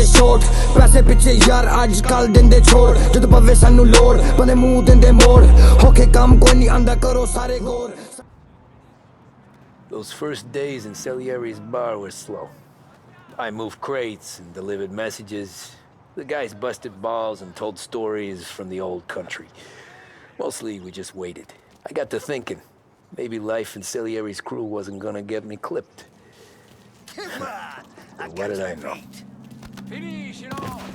ते शॉट पैसे पिछे यार आजकल दिंदे छोड़ जद पवे सानू लोड़ बंदे मुंह दिंदे मोड़ होके काम कोई नहीं आंदा करो सारे गौर. Those first days in Salieri's bar were slow. I moved crates and delivered messages. The guys busted balls and told stories from the old country. Mostly we just waited. I got to thinking, maybe life in Salieri's crew wasn't gonna get me clipped. What did I know? Finish,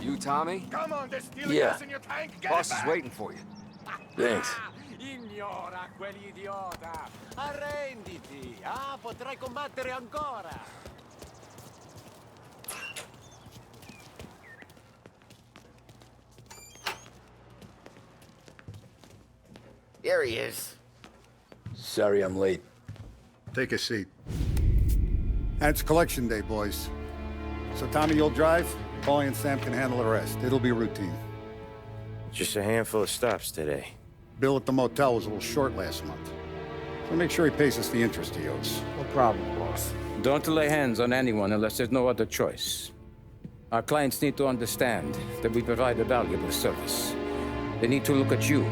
You, Tommy? Come on, there's stealing Yeah. gas in your tank. Get Boss it is back. waiting for you. Thanks. Ignora quell'idiota! Arrenditi! Ah, potrai combattere ancora! Here he is. Sorry I'm late. Take a seat. And it's collection day, boys. So Tommy, you'll drive. Paulie and Sam can handle the rest. It'll be routine. Just a handful of stops today. Bill at the motel was a little short last month. So make sure he pays us the interest he owes. No problem, boss. Don't lay hands on anyone unless there's no other choice. Our clients need to understand that we provide a valuable service. They need to look at you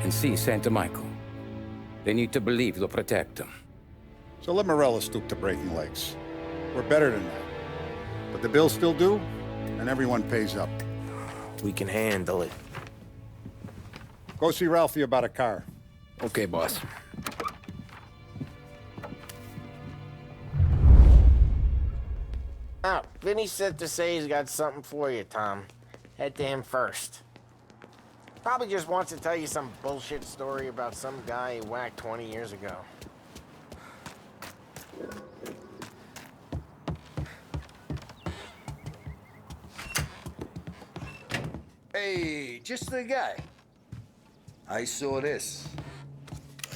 and see Santa Michael. They need to believe you'll protect them. So let Morella stoop to breaking legs. We're better than that. But the bill's still due, and everyone pays up. We can handle it. Go see Ralphie about a car. Okay, boss. Oh, Vinny said to say he's got something for you, Tom. Head to him first. Probably just wants to tell you some bullshit story about some guy he whacked 20 years ago. Hey, just the guy. I saw this,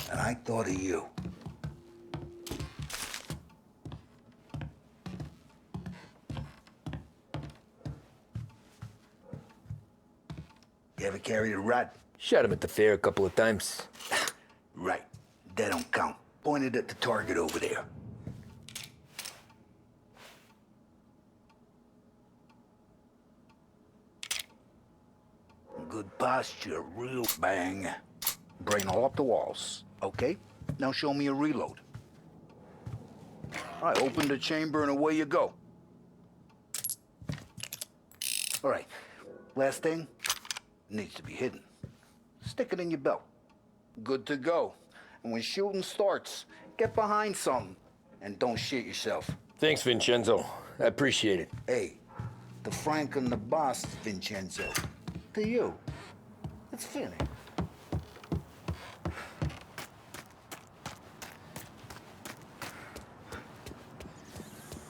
and I thought of you. You ever carried a rat? Shot him at the fair a couple of times. Right. That don't count. Pointed at the target over there. Good posture, real bang. Brain all up the walls. Okay, now show me a reload. All right, open the chamber and away you go. All right, last thing, needs to be hidden. Stick it in your belt. Good to go. And when shooting starts, get behind something and don't shit yourself. Thanks, Vincenzo. I appreciate it. Hey, the Frank and the boss, Vincenzo. To you, it's Finny.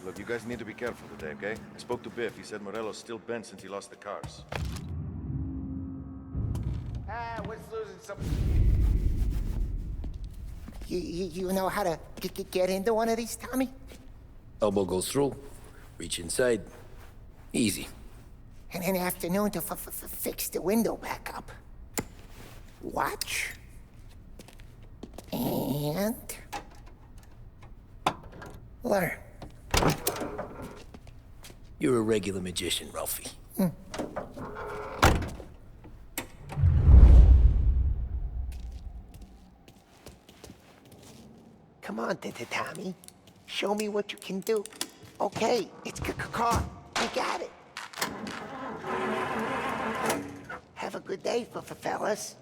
Look, you guys need to be careful today, okay? I spoke to Biff. He said Morello's still bent since he lost the cars. What's losing some... You know how to get into one of these, Tommy? Elbow goes through. Reach inside. Easy. And an afternoon to fix the window back up. Watch. And... learn. You're a regular magician, Ralphie. Come on, Tommy. Show me what you can do. Okay, it's car. You got it. Have a good day, fellas.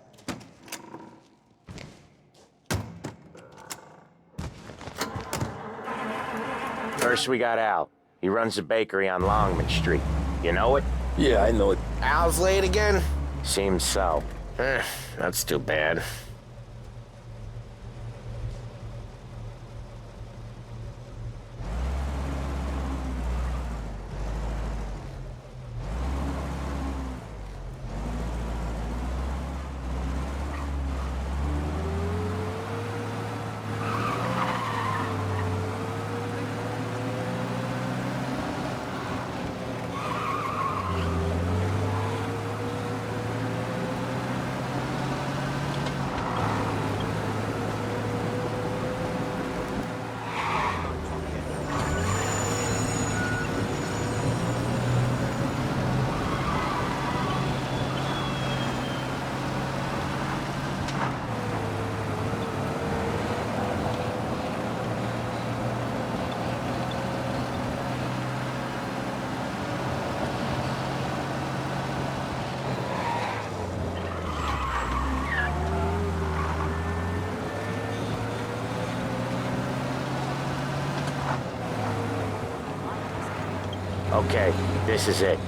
First we got Al. He runs a bakery on Longman Street. You know it? Yeah, I know it. Al's late again? Seems so. That's too bad. Okay, this is it.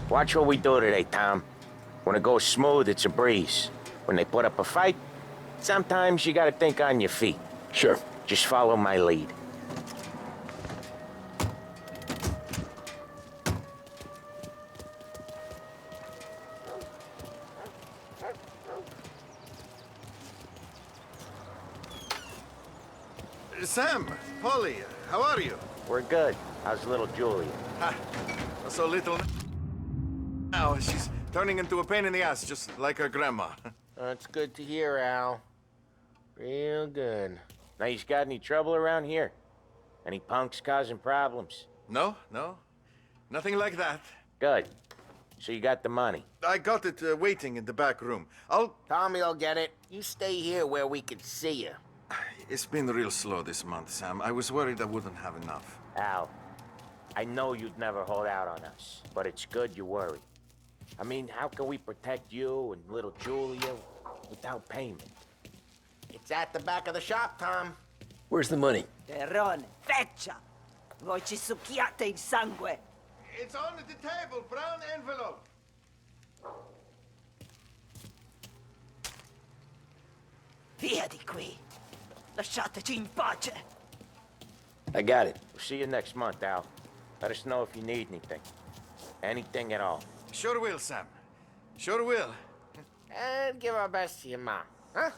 Watch what we do today, Tom. When it goes smooth, it's a breeze. When they put up a fight, sometimes you gotta think on your feet. Sure. Just follow my lead. Sam, Polly, how are you? We're good. How's little Julia? Ha, so little now. She's turning into a pain in the ass, just like her grandma. That's good to hear, Al. Real good. Now, you got any trouble around here? Any punks causing problems? No, nothing like that. Good. So you got the money? I got it waiting in the back room. Tommy'll get it. You stay here where we can see you. It's been real slow this month, Sam. I was worried I wouldn't have enough. Al, I know you'd never hold out on us, but it's good you worry. I mean, how can we protect you and little Julia without payment? It's at the back of the shop, Tom. Where's the money? Terrone, feccia! Voi ci succhiate il sangue! It's on the table, brown envelope. Via di qui! Lasciateci in pace! I got it. We'll see you next month, Al. Let us know if you need anything. Anything at all. Sure will, Sam. Sure will. And give our best to your mom, huh?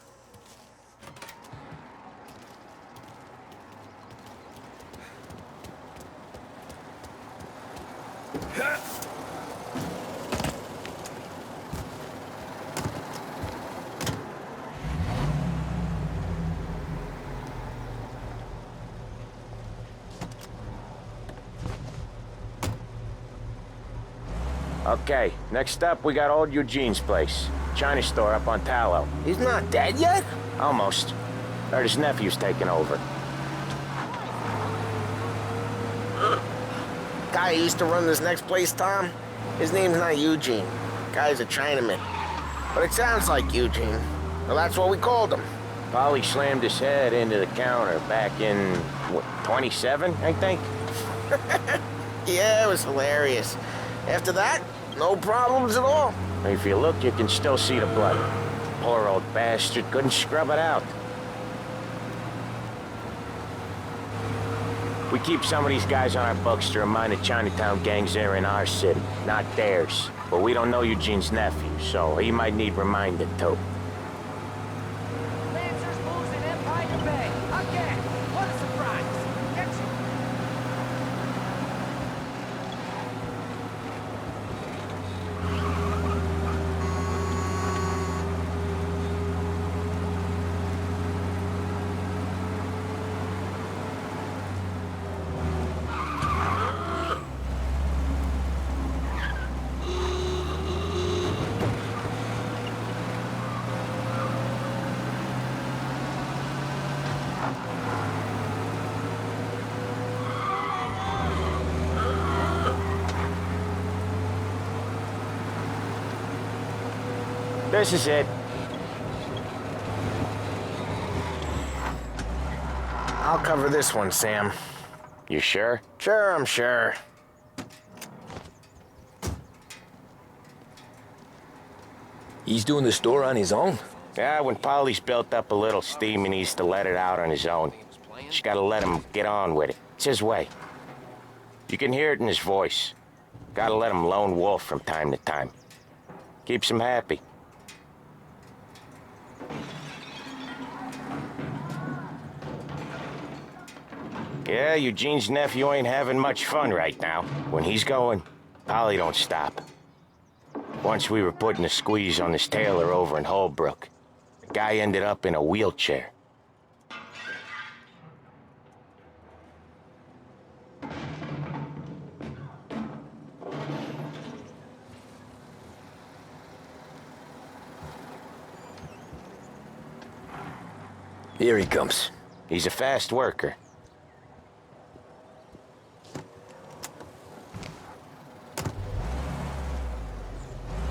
Okay, next up, we got old Eugene's place. China store up on Tallow. He's not dead yet? Almost. Heard his nephew's taking over. Guy who used to run this next place, Tom, his name's not Eugene. Guy's a Chinaman. But it sounds like Eugene. Well, that's what we called him. Polly slammed his head into the counter back in, what, 27, I think? Yeah, it was hilarious. After that, no problems at all. If you look, you can still see the blood. Poor old bastard couldn't scrub it out. We keep some of these guys on our books to remind the Chinatown gangs they're in our city, not theirs. But we don't know Eugene's nephew, so he might need reminded too. Lancers moves in Empire Bay. Again. What a surprise. Get you. This is it. I'll cover this one, Sam. You sure? Sure, I'm sure. He's doing the store on his own? Yeah, when Polly's built up a little steam, he needs to let it out on his own. Just gotta let him get on with it. It's his way. You can hear it in his voice. Gotta let him lone wolf from time to time. Keeps him happy. Yeah, Eugene's nephew ain't having much fun right now. When he's going, Polly don't stop. Once we were putting a squeeze on this tailor over in Holbrook. The guy ended up in a wheelchair. Here he comes. He's a fast worker.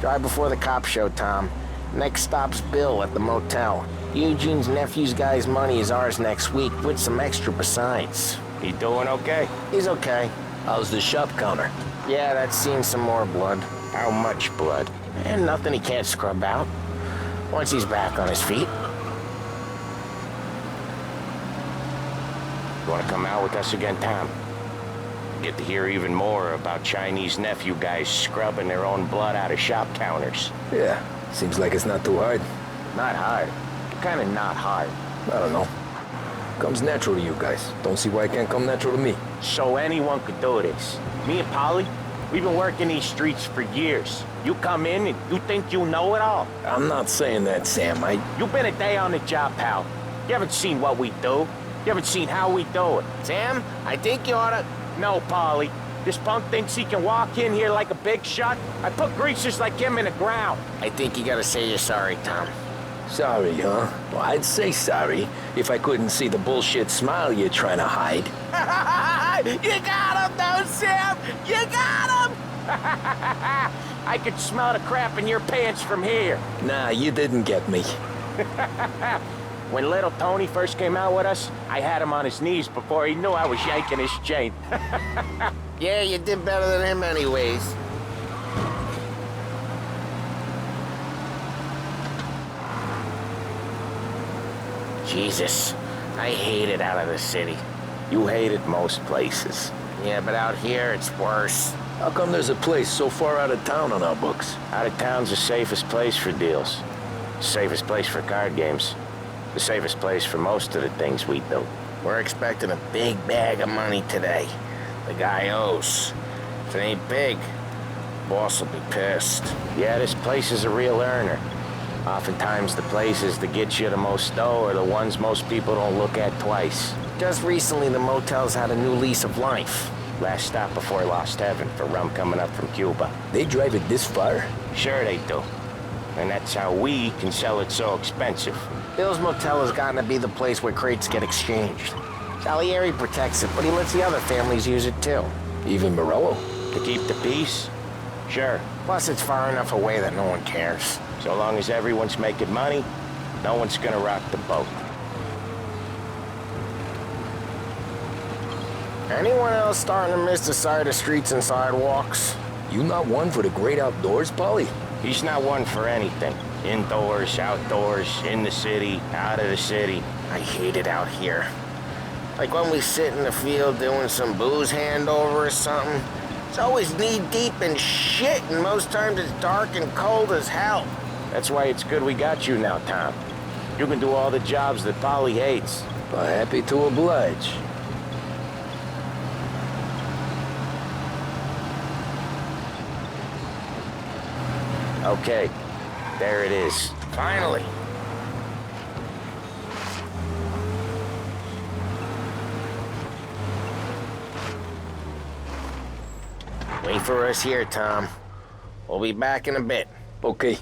Drive before the cops show, Tom. Next stop's Bill at the motel. Eugene's nephew's guy's money is ours next week, with some extra besides. He doing okay? He's okay. How's the shop counter? Yeah, that's seen some more blood. How much blood? And nothing he can't scrub out. Once he's back on his feet. You wanna come out with us again, Tom? Get to hear even more about Chinese nephew guys scrubbing their own blood out of shop counters. Yeah, seems like it's not too hard. Not hard. Kinda not hard. I don't know. Comes natural to you guys. Don't see why it can't come natural to me. So anyone could do this. Me and Polly, we've been working these streets for years. You come in and you think you know it all. I'm not saying that, Sam. You've been a day on the job, pal. You haven't seen what we do. You haven't seen how we do it. Sam, I think you oughta... No, Polly. This punk thinks he can walk in here like a big shot. I put greasers like him in the ground. I think you gotta say you're sorry, Tom. Sorry, huh? Well, I'd say sorry if I couldn't see the bullshit smile you're trying to hide. You got him, though, Sam! You got him! I could smell the crap in your pants from here. Nah, you didn't get me. When little Tony first came out with us, I had him on his knees before he knew I was yanking his chain. Yeah, you did better than him anyways. Jesus, I hate it out of the city. You hate it most places. Yeah, but out here, it's worse. How come there's a place so far out of town on our books? Out of town's the safest place for deals. Safest place for card games. The safest place for most of the things we do. We're expecting a big bag of money today. The guy owes. If it ain't big, boss will be pissed. Yeah, this place is a real earner. Oftentimes the places that get you the most dough are the ones most people don't look at twice. Just recently the motel's had a new lease of life. Last stop before Lost Heaven for rum coming up from Cuba. They drive it this far? Sure they do. And that's how we can sell it so expensive. Bill's Motel has gotten to be the place where crates get exchanged. Salieri protects it, but he lets the other families use it too. Even Morello? To keep the peace? Sure. Plus it's far enough away that no one cares. So long as everyone's making money, no one's gonna rock the boat. Anyone else starting to miss the side of streets and sidewalks? You not one for the great outdoors, Polly? He's not one for anything. Indoors, outdoors, in the city, out of the city. I hate it out here. Like when we sit in the field doing some booze handover or something. It's always knee-deep in shit, and most times it's dark and cold as hell. That's why it's good we got you now, Tom. You can do all the jobs that Polly hates. Happy to oblige. Okay, there it is. Finally. Wait for us here, Tom. We'll be back in a bit. Okay.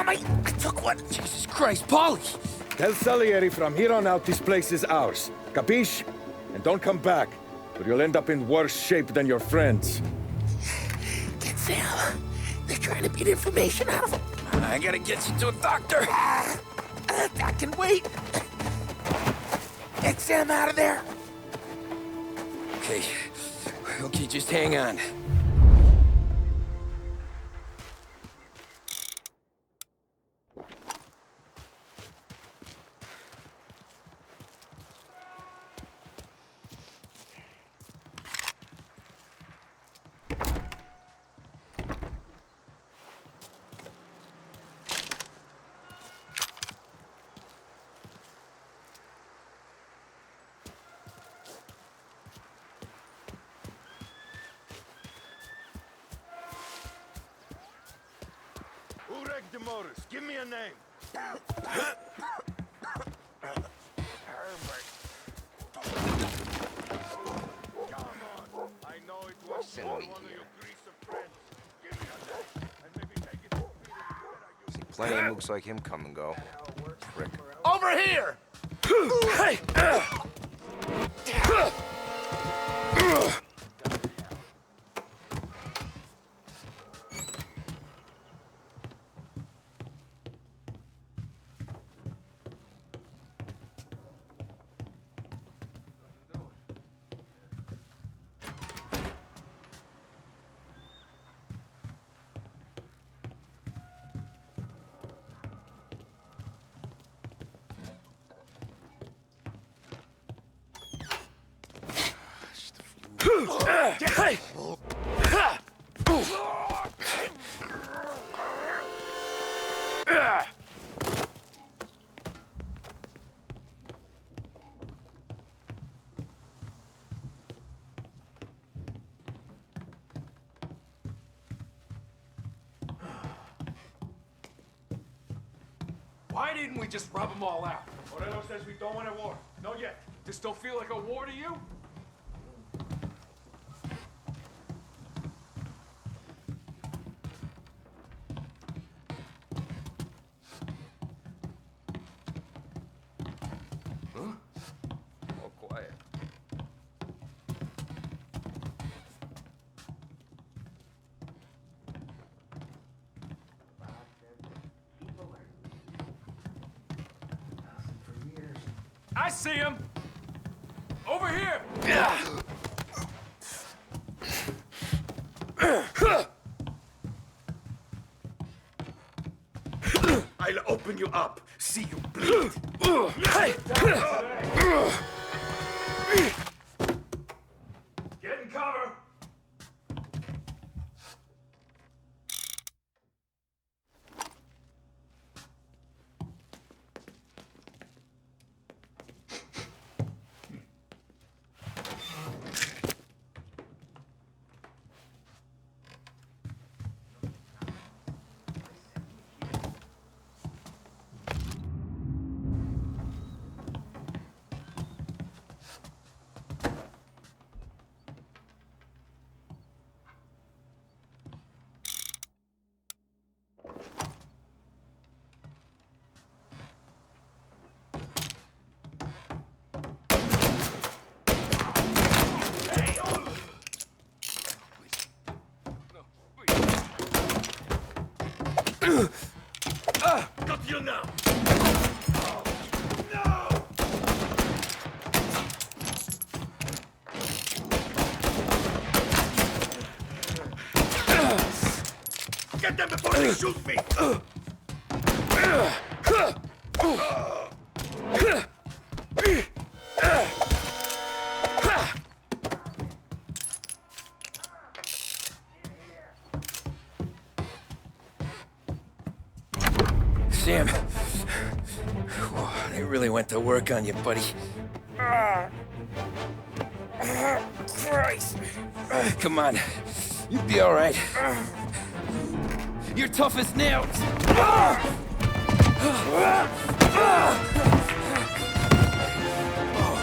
I took one. Jesus Christ, Polly! Tell Salieri from here on out this place is ours. Capiche? And don't come back, or you'll end up in worse shape than your friends. Get Sam. They're trying to beat information out of him. I gotta get you to a doctor. I can wait. Get Sam out of there. Okay. Okay, just hang on. Give me a name. Herbert. Come on. I know it was one of your greaser friends. Plenty of mooks like him come and go. Prick. Over here! Hey! Hey! Why didn't we just rub them all out? Morello says we don't want a war. Not yet. This don't feel like a war to you? All quiet. I see him! Over here! I'll open you up. See you bleed. Get in cover! Got you now. Get them before they shoot me! Sam. They really went to work on you, buddy. Christ. Come on. You'll be all right. You're tough as nails. Oh,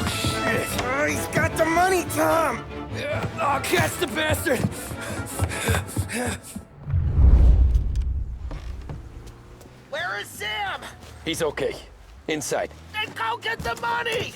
shit. He's got the money, Tom! Oh, catch the bastard! Where is Sam? He's okay. Inside. Then go get the money!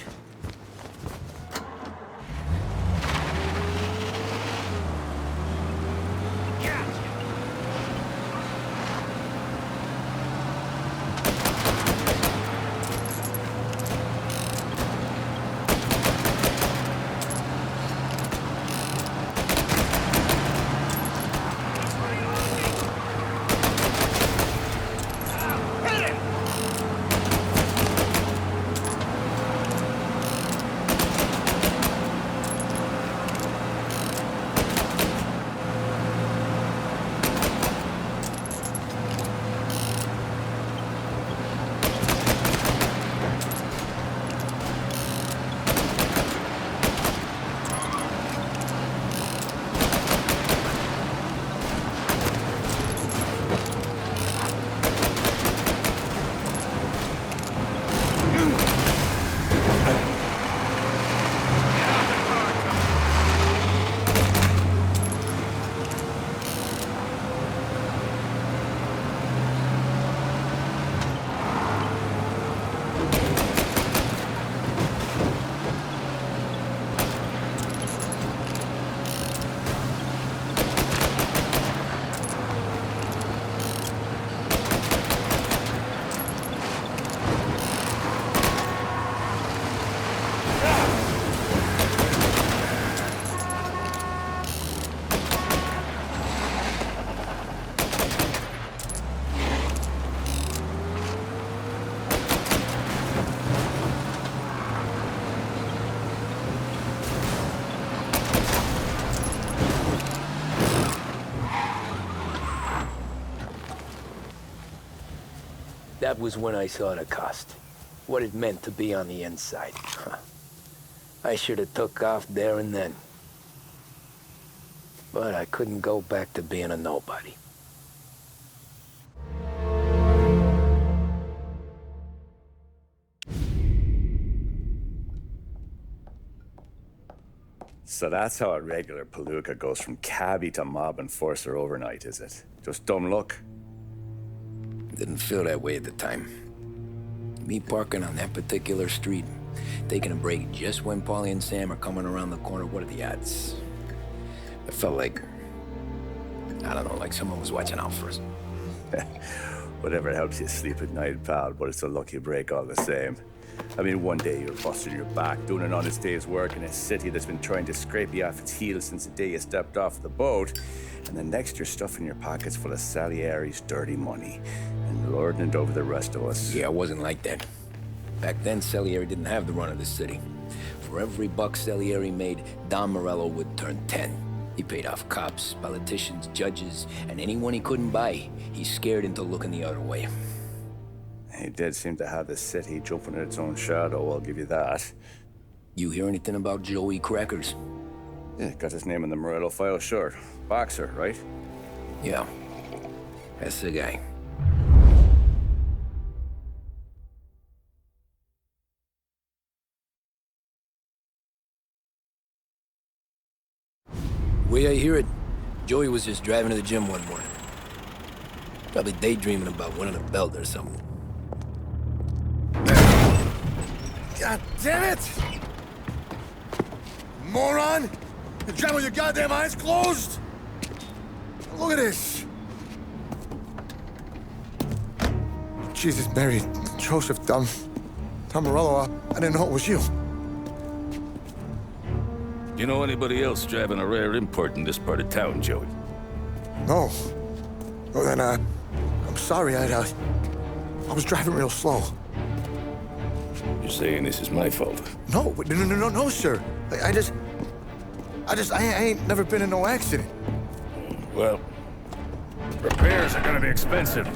That was when I saw the cost. What it meant to be on the inside. Huh. I should have took off there and then. But I couldn't go back to being a nobody. So that's how a regular palooka goes from cabbie to mob enforcer overnight, is it? Just dumb luck? Didn't feel that way at the time. Me parking on that particular street, taking a break just when Paulie and Sam are coming around the corner, what are the odds? It felt like, I don't know, like someone was watching out for us. Whatever helps you sleep at night, pal, but it's a lucky break all the same. I mean, one day you're busting your back, doing an honest day's work in a city that's been trying to scrape you off its heels since the day you stepped off the boat, and the next you're stuffing your pockets full of Salieri's dirty money and lording it over the rest of us. Yeah, it wasn't like that. Back then, Salieri didn't have the run of the city. For every buck Salieri made, Don Morello would turn 10. He paid off cops, politicians, judges, and anyone he couldn't buy, he scared into looking the other way. He did seem to have the city jumping at its own shadow, I'll give you that. You hear anything about Joey Crackers? Yeah, got his name in the Morello file, sure. Boxer, right? Yeah, that's the guy. Way I hear it, Joey was just driving to the gym one morning. Probably daydreaming about winning a belt or something. God damn it! Moron! You're driving with your goddamn eyes closed! Look at this! Jesus, Mary, Joseph, Tom Morello, I didn't know it was you. You know anybody else driving a rare import in this part of town, Joey? No. Well, then, I'm sorry, I was driving real slow. You're saying this is my fault? No, sir. I ain't never been in no accident. Well, repairs are gonna be expensive.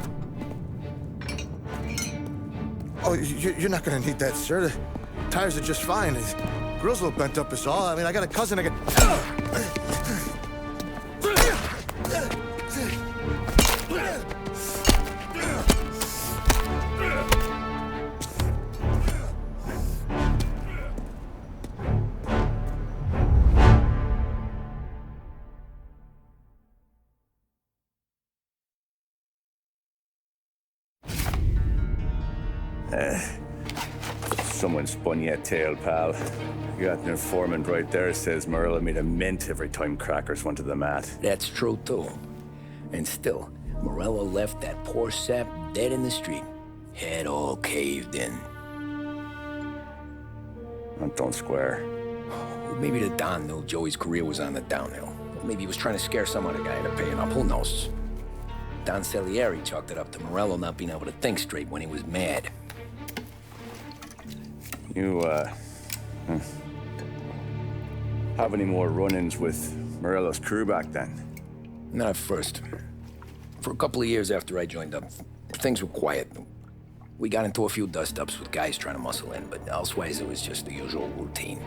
Oh, you're not gonna need that, sir. The tires are just fine. The grill's a little bent up is all. I mean, I got a cousin I can... Someone spun you a tale, pal. You got an informant right there says Morello made a mint every time Crackers went to the mat. That's true, too. And still, Morello left that poor sap dead in the street. Head all caved in. Don't square. Maybe the Don knew Joey's career was on the downhill. Maybe he was trying to scare some other guy into paying up. Who knows? Don Salieri chalked it up to Morello not being able to think straight when he was mad. You, have any more run-ins with Morello's crew back then? Not at first. For a couple of years after I joined up, things were quiet. We got into a few dust-ups with guys trying to muscle in, but elsewise it was just the usual routine.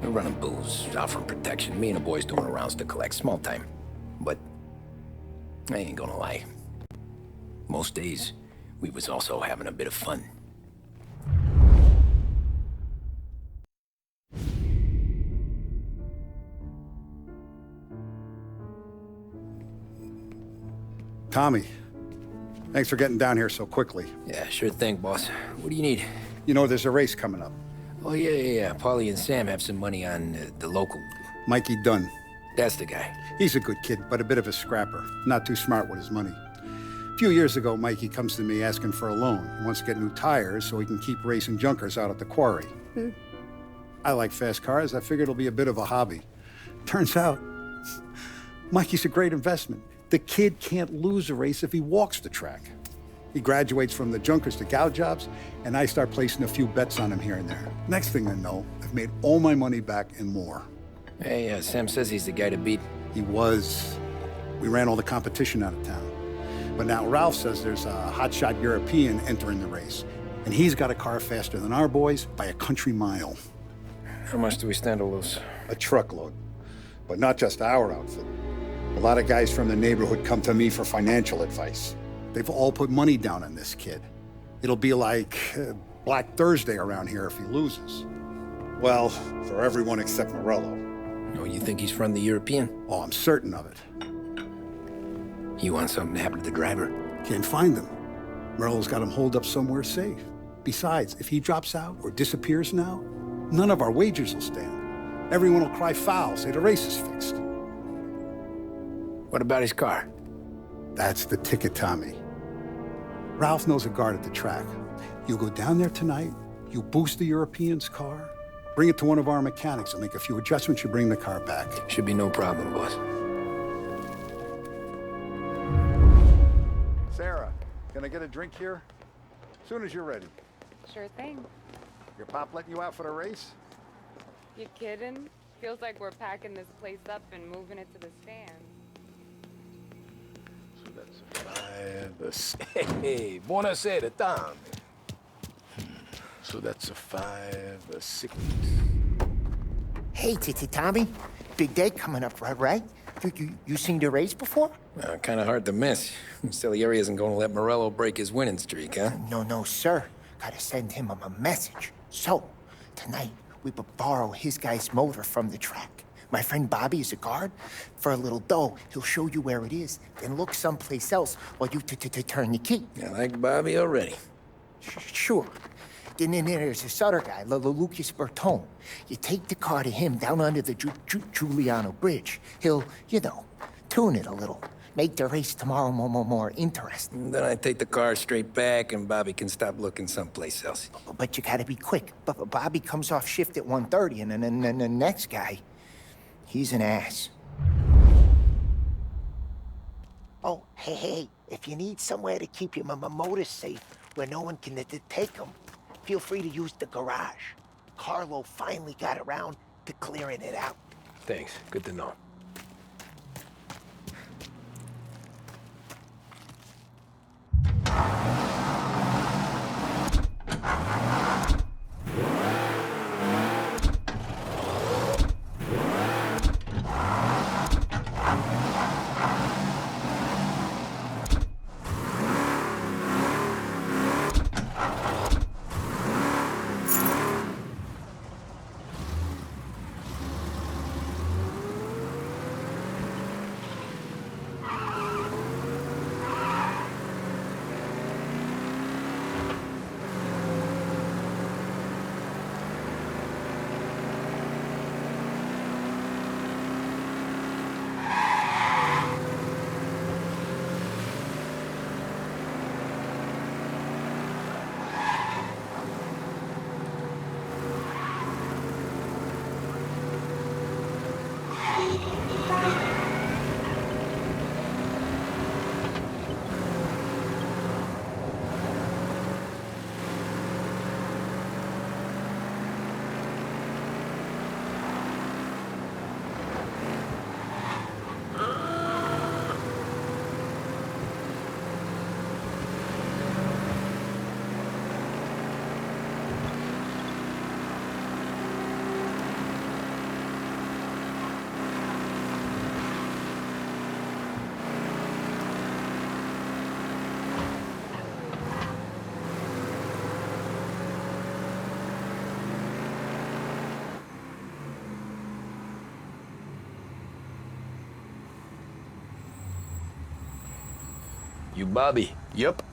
We were running booze, offering protection, me and the boys doing rounds to collect, small time. But I ain't gonna lie. Most days, we was also having a bit of fun. Tommy, thanks for getting down here so quickly. Yeah, sure thing, boss. What do you need? You know, there's a race coming up. Oh, yeah. Paulie and Sam have some money on the local. Mikey Dunn. That's the guy. He's a good kid, but a bit of a scrapper. Not too smart with his money. A few years ago, Mikey comes to me asking for a loan. He wants to get new tires so he can keep racing junkers out at the quarry. I like fast cars. I figured it'll be a bit of a hobby. Turns out, Mikey's a great investment. The kid can't lose a race if he walks the track. He graduates from the junkers to gal jobs, and I start placing a few bets on him here and there. Next thing I know, I've made all my money back and more. Hey, Sam says he's the guy to beat. He was. We ran all the competition out of town. But now Ralph says there's a hotshot European entering the race. And he's got a car faster than our boys by a country mile. How much do we stand to lose? A truckload. But not just our outfit. A lot of guys from the neighborhood come to me for financial advice. They've all put money down on this kid. It'll be like Black Thursday around here if he loses. Well, for everyone except Morello. Oh, you think he's from the European? Oh, I'm certain of it. You want something to happen to the driver? Can't find him. Morello's got him holed up somewhere safe. Besides, if he drops out or disappears now, none of our wagers will stand. Everyone will cry foul, say the race is fixed. What about his car? That's the ticket, Tommy. Ralph knows a guard at the track. You go down there tonight, you boost the European's car, bring it to one of our mechanics, and make a few adjustments, you bring the car back. Should be no problem, boss. Sarah, can I get a drink here? As soon as you're ready. Sure thing. Your pop letting you out for the race? You kidding? Feels like we're packing this place up and moving it to the stand. So that's a 5, a... Hey, buonasera, Tommy. So that's a 5, a 6. Hey, Tommy. Big day coming up, right? You seen the race before? Kind of hard to miss. Salieri isn't going to let Morello break his winning streak, huh? No, sir. Gotta send him a message. So, tonight, we borrow his guy's motor from the track. My friend Bobby is a guard. For a little dough, he'll show you where it is, then look someplace else while you turn the key. I like Bobby already. Sure. Then there's this other guy, Lucas Bertone. You take the car to him down under the Giuliano Bridge. He'll, tune it a little. Make the race tomorrow more interesting. Then I take the car straight back and Bobby can stop looking someplace else. But you gotta be quick. Bobby comes off shift at 1:30, and then the next guy, he's an ass. Oh, hey, if you need somewhere to keep your motor safe where no one can take them, feel free to use the garage. Carlo finally got around to clearing it out. Thanks. Good to know. You Bobby? Yep.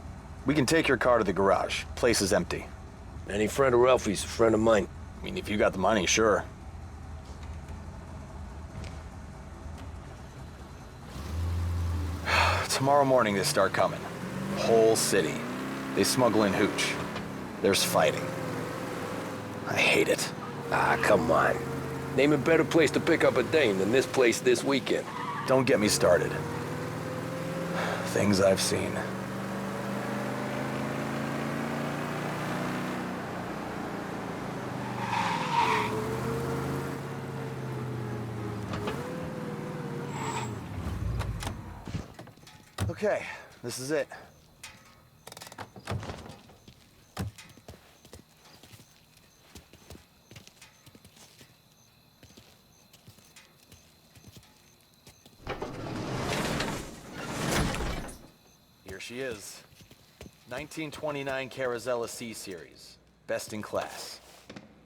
We can take your car to the garage. Place is empty. Any friend of Ralphie's, a friend of mine. I mean, if you got the money, sure. Tomorrow morning they start coming. Whole city. They smuggle in hooch. There's fighting. I hate it. Ah, come on. Name a better place to pick up a dame than this place this weekend. Don't get me started. Things I've seen. Okay, This is it. Here she is. 1929 Carazella C-Series. Best in class.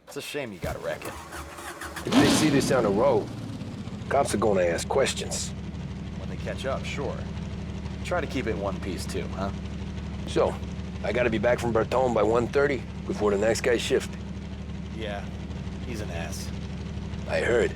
It's a shame you gotta wreck it. If they see this on the road, cops are gonna ask questions. When they catch up, sure. Try to keep it in one piece too, huh? So, I gotta be back from Bertone by 1:30 before the next guy's shift. Yeah, he's an ass. I heard.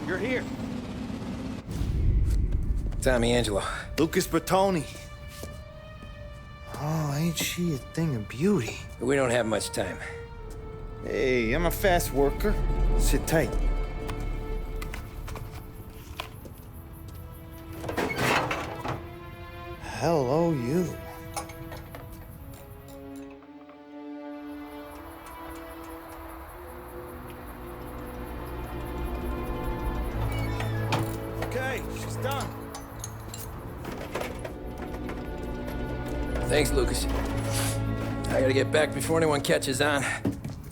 You're here. Tommy Angelo. Lucas Bertoni. Oh, ain't she a thing of beauty? We don't have much time. Hey, I'm a fast worker. Sit tight. Hello, you. Okay, she's done. Thanks, Lucas. I gotta get back before anyone catches on.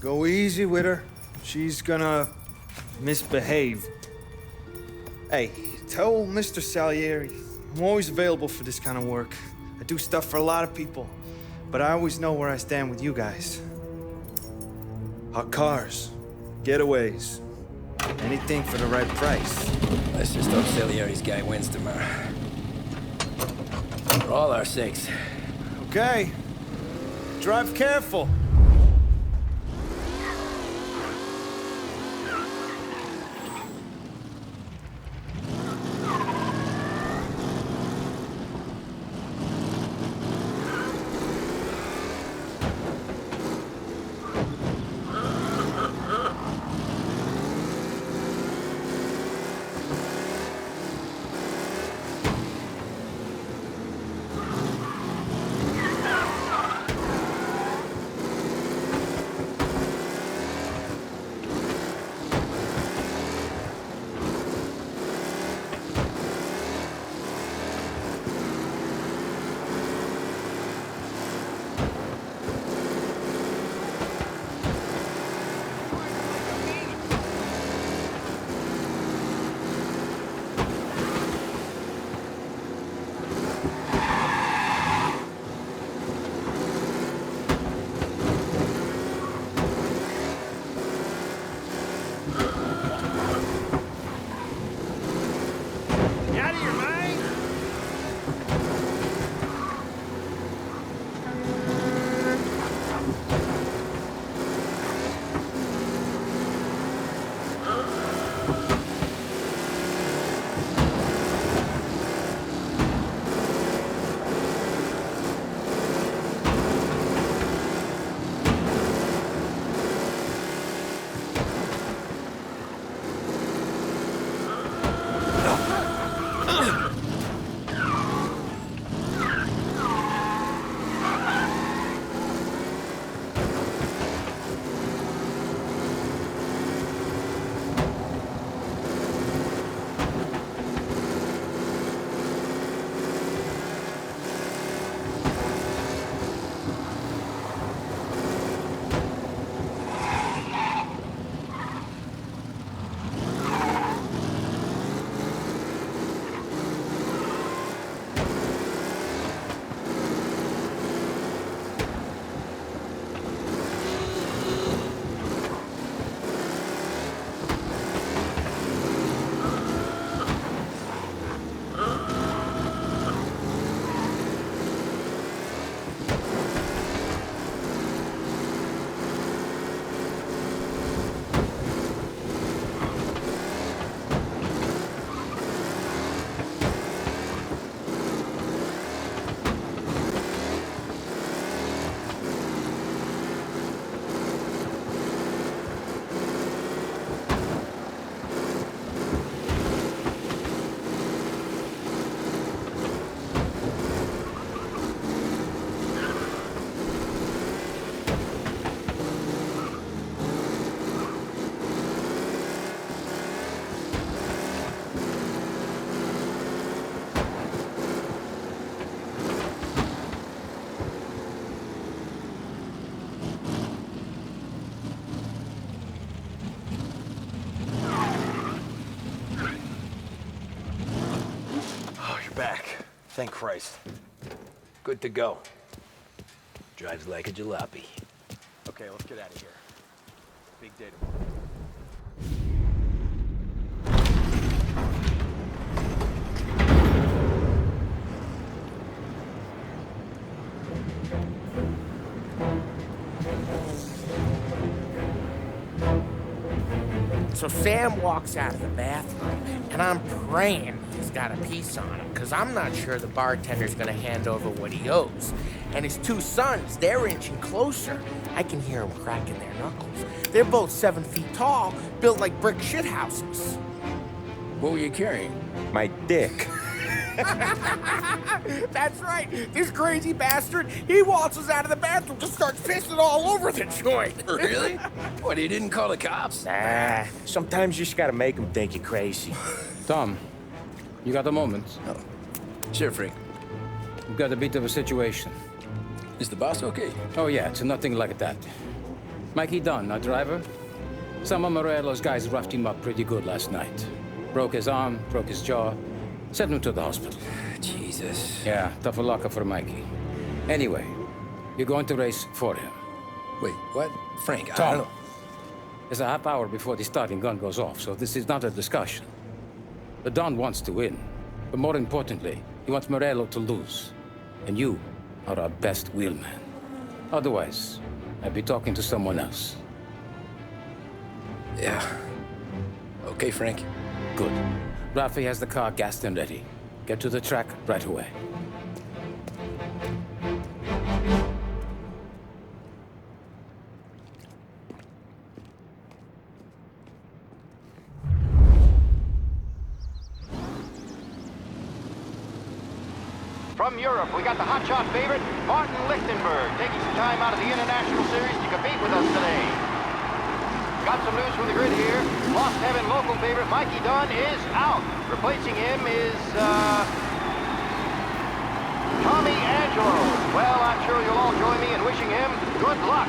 Go easy with her. She's gonna misbehave. Hey, tell Mr. Salieri I'm always available for this kind of work. I do stuff for a lot of people, but I always know where I stand with you guys. Hot cars, getaways, anything for the right price. Let's just hope Salieri's guy wins tomorrow. For all our sakes. Okay. Drive careful. You're back. Thank Christ. Good to go. Drives like a jalopy. Okay, let's get out of here. Big day tomorrow. So Sam walks out of the bathroom, and I'm praying he's got a piece on him, because I'm not sure the bartender's gonna hand over what he owes. And his two sons, they're inching closer. I can hear them cracking their knuckles. They're both 7 feet tall, built like brick shithouses. What were you carrying? My dick. That's right. This crazy bastard, he waltzes out of the bathroom, just starts pissing all over the joint. Really? What, he didn't call the cops? Nah, sometimes you just gotta make them think you're crazy. Tom, you got a moment? Oh. Sure, Frank. We've got a bit of a situation. Is the boss okay? Oh yeah, it's nothing like that. Mikey Dunn, our driver. Some of Morello's guys roughed him up pretty good last night. Broke his arm, broke his jaw. Sent him to the hospital. Jesus. Yeah, tough luck for Mikey. Anyway, you're going to race for him. Wait, what? Frank, I Tom, don't know. there's a half hour before the starting gun goes off, so this is not a discussion. The Don wants to win, but more importantly, he wants Morello to lose. And you are our best wheelman. Otherwise, I'd be talking to someone else. Yeah. Okay, Frank. Good. Rafi has the car gassed and ready. Get to the track right away. From Europe, we got the hotshot favorite, Martin Lichtenberg, taking some time out of the International Series to compete with us today. Got some news from the grid here. Lost Heaven local favorite Mikey Dunn is out. Replacing him is, Tommy Angelo. Well, I'm sure you'll all join me in wishing him good luck.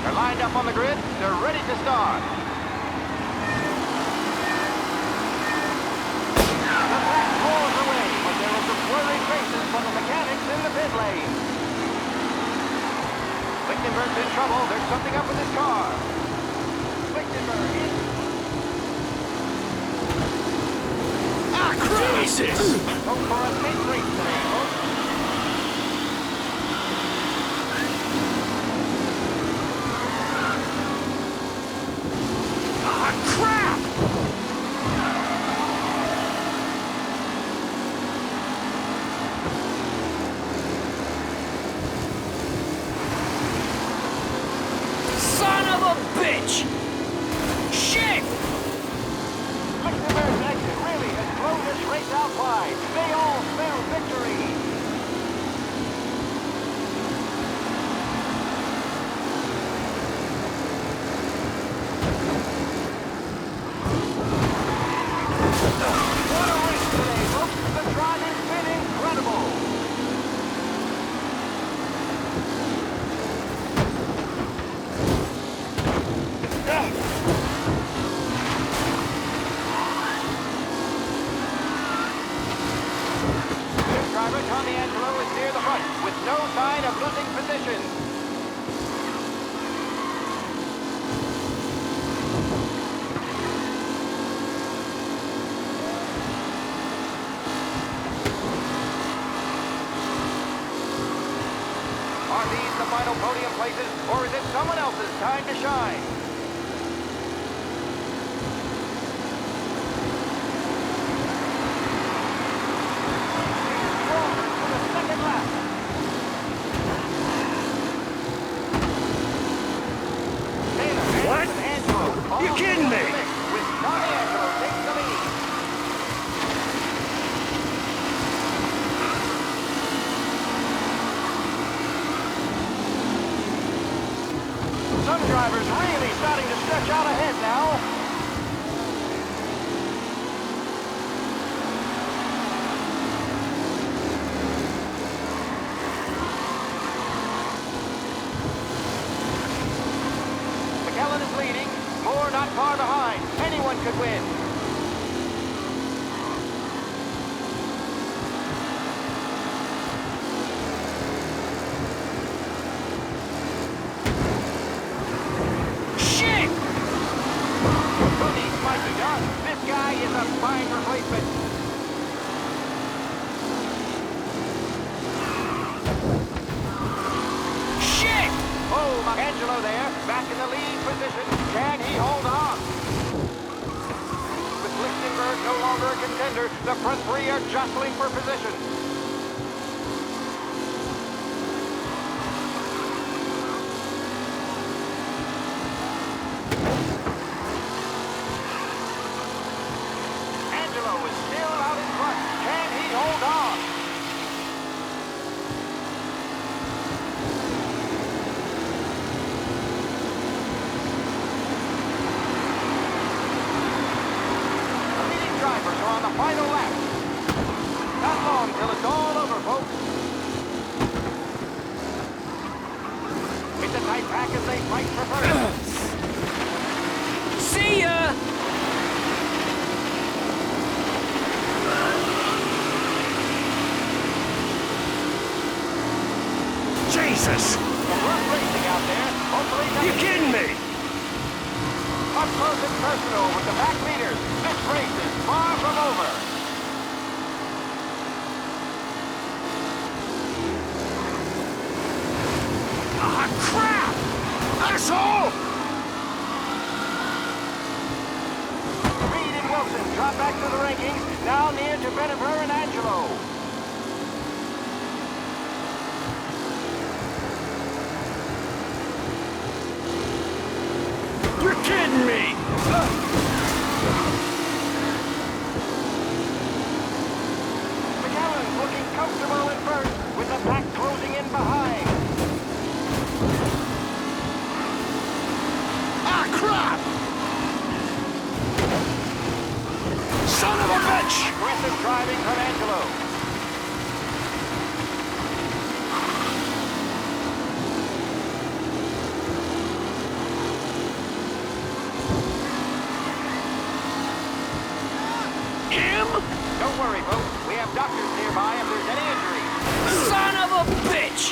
They're lined up on the grid. They're ready to start. The track rolls away, but there are some flurried races from the mechanics in the pit lane. Lichtenberg's in trouble. There's something up with his car. Lichtenberg is... Ah, crap! Jesus! Hope for a safe race today, folks. Ah, crap! Son of a bitch! Shit! Lichtenberg's exit really has blown this race out wide. They all spell victory. What a race today, folks. The driving's been incredible. Driver Tommy Angelo is near the front, with no sign of losing position. Are these the final podium places, or is it someone else's time to shine? What? You kidding me? With Tommy Angelo taking the lead. Some drivers really starting to stretch out ahead now. McKellen is leading. Moore not far behind. Anyone could win. Angelo there, back in the lead position. Can he hold on? With Lichtenberg no longer a contender, the front three are jostling for position. Angelo is still out in front. Can he hold on? Drivers are on the final lap. Not long till it's all over, folks. It's a tight pack as they fight for first. See ya! Jesus! We're racing out there. Hopefully You kidding me? Up close and personal with the back leaders. This race is far from over. Ah, crap! Asshole! Reed and Wilson drop back to the rankings, now near to Benifer and Angelo. You're kidding me! McAllen's looking comfortable in first, with the pack closing in behind. Ah, crap! Son of a bitch! Aggressive driving from Angelo. Don't worry, folks. We have doctors nearby if there's any injury. Son of a bitch!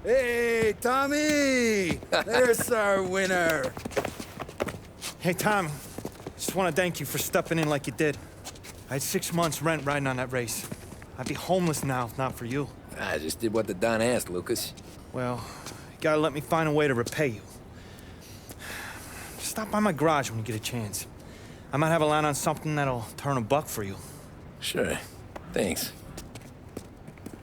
Hey, Tommy! There's our winner. Hey, Tom. Just want to thank you for stepping in like you did. I had 6 months rent riding on that race. I'd be homeless now if not for you. I just did what the Don asked, Lucas. Well, you gotta let me find a way to repay you. Stop by my garage when you get a chance. I might have a line on something that'll turn $1 for you. Sure. Thanks.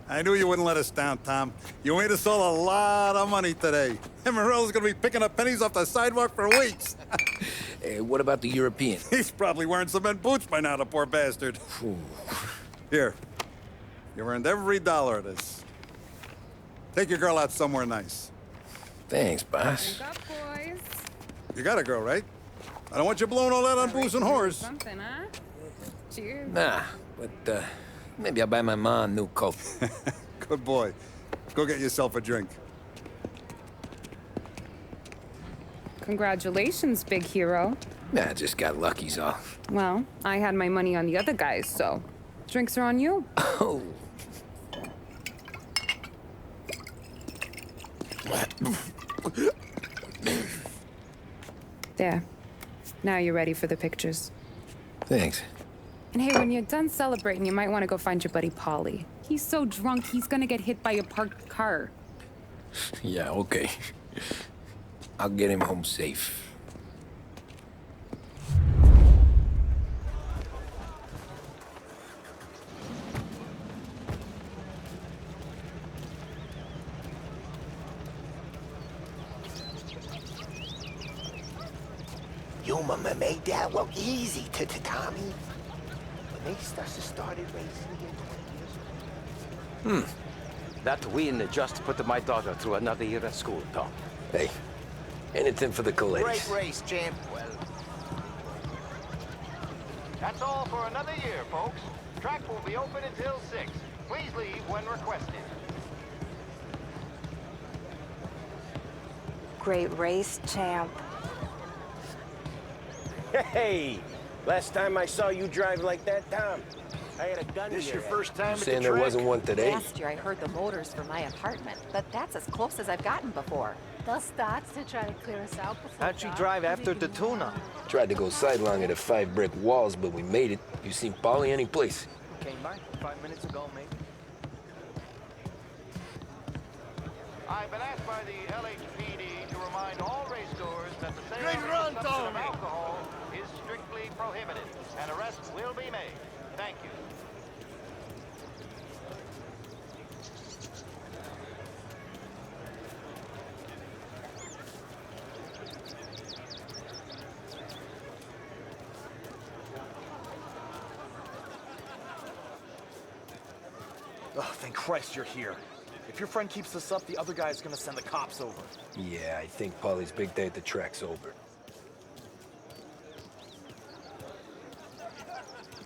I knew you wouldn't let us down, Tom. You made us all a lot of money today. And Morello's gonna be picking up pennies off the sidewalk for weeks. Hey, what about the European? He's probably wearing cement boots by now, the poor bastard. Here. You've earned every dollar of this. Take your girl out somewhere nice. Thanance, boss. Wake up, boys. You got a girl, right? I don't want you blowing all that on booze and whores. Something, huh? Cheers. Nah, but maybe I'll buy my mom a new coat. Good boy. Go get yourself a drink. Congratulations, big hero. Nah, I just got lucky's all. Well, I had my money on the other guys, so drinks are on you. Oh. There. Now you're ready for the pictures. Thanks. And hey, when you're done celebrating, you might want to go find your buddy Paulie. He's so drunk, he's gonna get hit by a parked car. Yeah, okay. I'll get him home safe. You made that look easy to Tommy. When they started racing again 20 years ago. That win just put my daughter through another year at school, Tom. Hey, anything for the Calais. Great race, champ. Well, that's all for another year, folks. Track will be open until 6. Please leave when requested. great race, champ. Hey, last time I saw you drive like that, Tom, I had a gun in This your your head. first time at the Saying there track? wasn't one today? Last year I heard the motors for my apartment, but that's as close as I've gotten before. They'll start to try to clear us out before How'd you dark, drive so after we the can tuna? Tried to go sidelong at the 5 brick walls, but we made it. You seen Polly any place? Came by 5 minutes ago, maybe. I've been asked by the LHPD to remind all race stores that the sale Great of run, any substance of Tommy. alcohol is strictly prohibited, and arrests will be made. Thank you. Oh, thank Christ you're here. If your friend keeps this up, the other guy's gonna send the cops over. Yeah, I think Polly's big day at the track's over.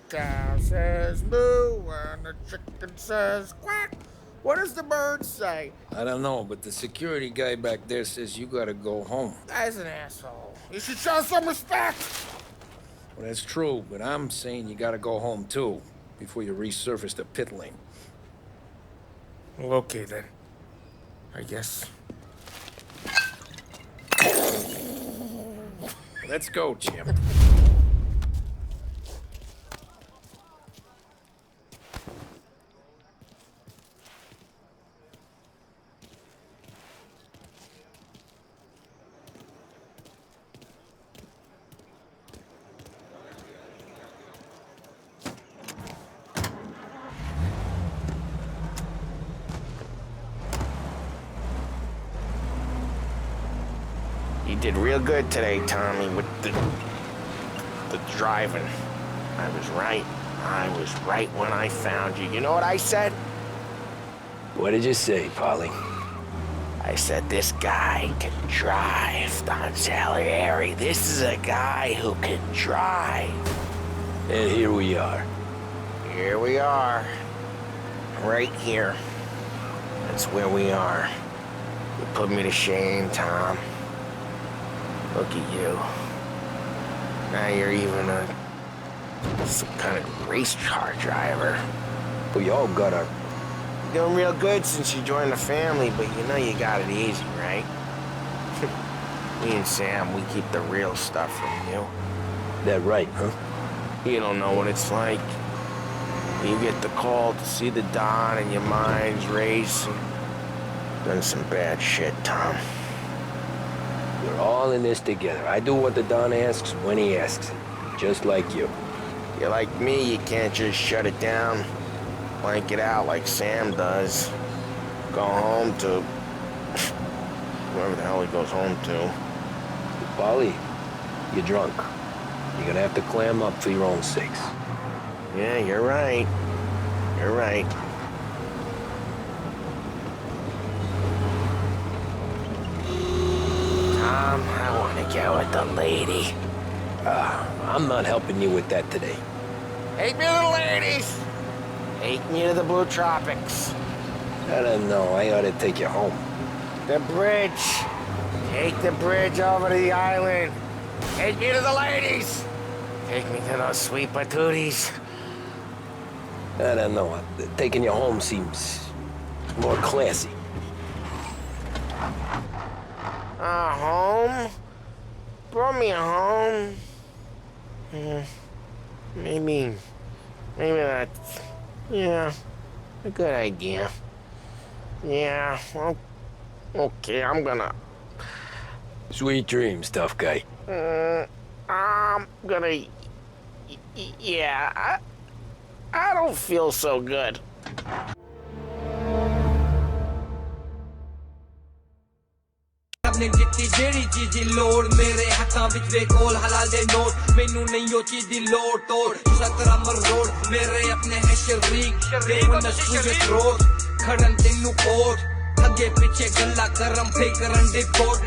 Cow says moo and the chicken says quack. What does the bird say? I don't know, but the security guy back there says you gotta go home. Guy's an asshole. You should show some respect. Well, that's true, but I'm saying you gotta go home too, before you resurface the pit lane. Well, okay then. I guess. Let's go, champ. You did real good today, Tommy, with the driving. I was right. I was right when I found you. You know what I said? What did you say, Polly? I said, this guy can drive, Don Salieri. This is a guy who can drive. And here we are. Here we are. Right here. That's where we are. You put me to shame, Tom. Look at you. Now you're even some kind of race car driver. We all got our... You're doing real good since you joined the family, but you know you got it easy, right? Me and Sam, we keep the real stuff from you. That right, huh? You don't know what it's like. You get the call to see the Don and your mind's race and done some bad shit, Tom. We're all in this together. I do what the Don asks when he asks it. Just like you. You're like me, you can't just shut it down, blank it out like Sam does. Go home to whoever the hell he goes home to. Polly, you're drunk. You're gonna have to clam up for your own sakes. Yeah, you're right. You're right. Tom, I want to get with the lady. I'm not helping you with that today. Take me to the ladies! Take me to the Blue Tropics. I don't know. I ought to take you home. The bridge. Take the bridge over to the island. Take me to the ladies. Take me to those sweet patooties. I don't know. Taking you home seems more classy. Home? Brought me home. Maybe that's, yeah, a good idea. Yeah, well, okay, I'm gonna... Sweet dreams, tough guy. I'm gonna... Yeah, I don't feel so good. अपने जितनी जेड़ी चीज़ load मेरे हाथां विच वे कोल हलाल दे note मैनू नहीं ओ चीज़ दी load तोड़ सतरा मर रोड मेरे अपने है शरीक दे वन सूरज रोड खड़न तेनू कोट अगे पीछे गल्ला करम फे करन दे कोट